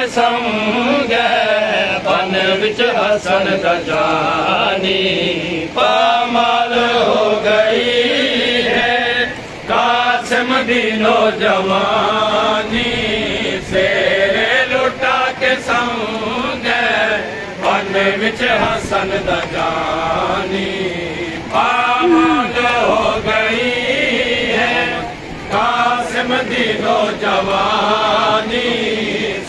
ਸੰਗੈ ਬਨ ਵਿੱਚ ਹਸਨ ਦਾ ਜਾਨੀ ਪਾਮਾਲ ਹੋ ਗਈ ਹੈ ਕਾਸਿਮ ਦੀ ਨੌਜਵਾਨੀ ਸ਼ੇਰੇ ਲੁਟਾ ਕੇ ਸੰਗੈ ਬਨ ਵਿੱਚ ਹਸਨ ਦਾ ਜਾਨੀ ਪਾਮਾਲ ਹੋ ਗਈ ਹੈ ਕਾਸਿਮ ਦੀ ਨੌਜਵਾਨੀ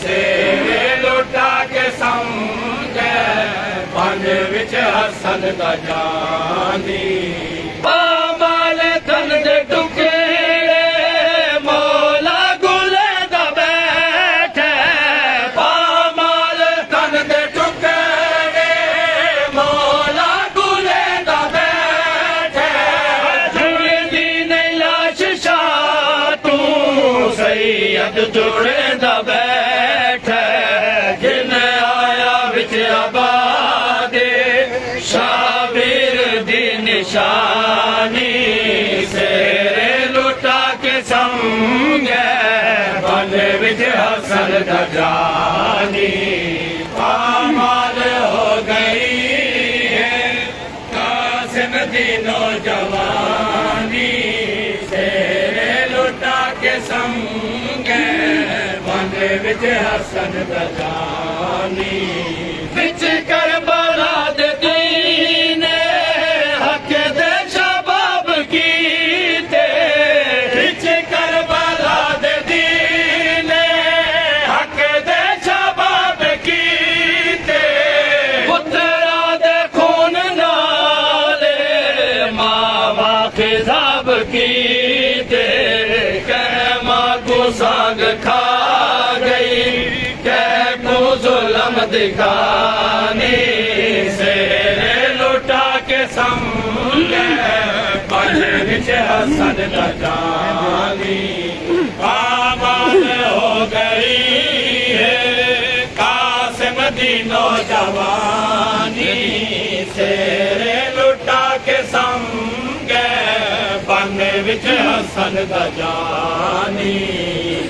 ਸ਼ੇਰੇ ਲੁਟਾ ਕੇ ਸੰਗੈ ਬਨ ਵਿੱਚ ਹਸਨ ਦਾ ਜਾਨੀ ਪਾਮਾਲ ਧਨ ਦੇ ਟੁਕੜੇ ਮੌਲਾ ਗੁਲੇ ਦਾ ਬੈਠੇ ਪਾਮਾਲ ਧਨ ਦੇ ਟੁਕੜੇ ਮੌਲਾ ਗੁਲੇ ਦਾ ਬੈਠੇ ਜੁੜਦੀ ਨਹੀਂ ਲਾਸ਼ ਸ਼ਾਹ ਤੂੰ ਸੈਯਦ ਜੁੜੇ ਦਾ ਬੈਠੇ ਜਿਨ ਆਇਆ ਵਿੱਚ ਆਬਾਦੇ ਸ਼ਾਬੀਰ ਦੀ ਨਿਸ਼ਾਨੀ ਸ਼ੇਰੇ ਲੁਟਾ ਕੇ ਸੰਗੈ ਬਨ ਵਿੱਚ ਹਸਨ ਦਾ ਜਾਨੀ ਪਾਮਾਲ ਹੋ ਗਈ ਹੈ ਕਾਸਿਮ ਦੀ ਨੌਜਵਾਨੀ ਸ਼ੇਰੇ ਲੁਟਾ ਕੇ ਸੰਗੈ ਬਨ ਵਿੱਚ ਹਸਨ ਦਾ ਜਾਨੀ ਵਿੱਚ ਕਰਬਲਾ ਦੇ ਦੀਨੇ ਹੱਕ ਦੇ ਸ਼ਬਾਬ ਕੀਤੇ ਵਿੱਚ ਕਰਬਲਾ ਦੇ ਦੀਨੇ ਹੱਕ ਦੇ ਸ਼ਬਾਬ ਕੀਤੇ ਪੁੱਤਰਾਂ ਦੇ ਖੂਨ ਨਾਲੇ ਮਾਵਾ ਖਿਜ਼ਾਬ ਕੀਤੇ ਕਹਿਮਾ ਕੋ ਸੰਗ ਖਾ ਗਈ ਕਹਿ ਕੋ ਜ਼ੁਲਮ ਦਿਖਾਨੀ ਸ਼ੇਰੇ ਲੁਟਾ ਕੇ ਸੰਗੈ ਬਨ ਵਿੱਚ ਹਸਨ ਦਾ ਜਾਨੀ ਪਾਮਾਲ ਹੋ ਗਈ ਹੈ ਕਾਸਿਮ ਦੀ ਨੌਜਵਾਨੀ ਸ਼ੇਰੇ ਲੁਟਾ ਕੇ ਸੰਗੈ ਬਨ ਵਿੱਚ ਹਸਨ ਦਾ ਜਾਨੀ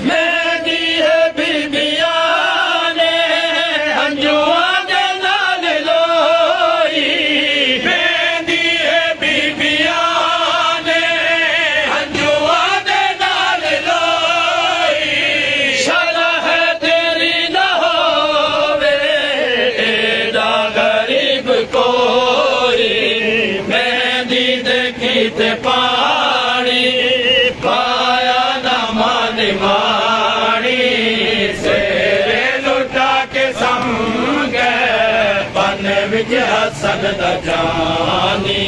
ਮਹਿੰਦੀ ਹੈ ਬੀਬੀਆਂ ਨੇ ਹੰਝੂਆਂ ਦੇ ਨਾਲ ਲੋਈ ਮਹਿੰਦੀ ਹੈ ਬੀਬੀਆਂ ਨੇ ਹੰਝੂਆਂ ਦੇ ਨਾਲ ਲੋਈ ਸ਼ਰਹ ਤੇਰੀ ਨਾ ਹੋਵੇ ਏਡਾ ਗਰੀਬ ਕੋਈ ਮਹਿੰਦੀ ਦੇਖੀ ਤੇ ਪਾਣੀ ਪਾਇਆ ਨਾ ਮਨ ਮਾਣੀ ਸ਼ੇਰੇ ਲੁਟਾ ਕੇ ਸੰਗੈ ਬਨ ਵਿੱਚ ਹਸਨ ਦਾ ਜਾਨੀ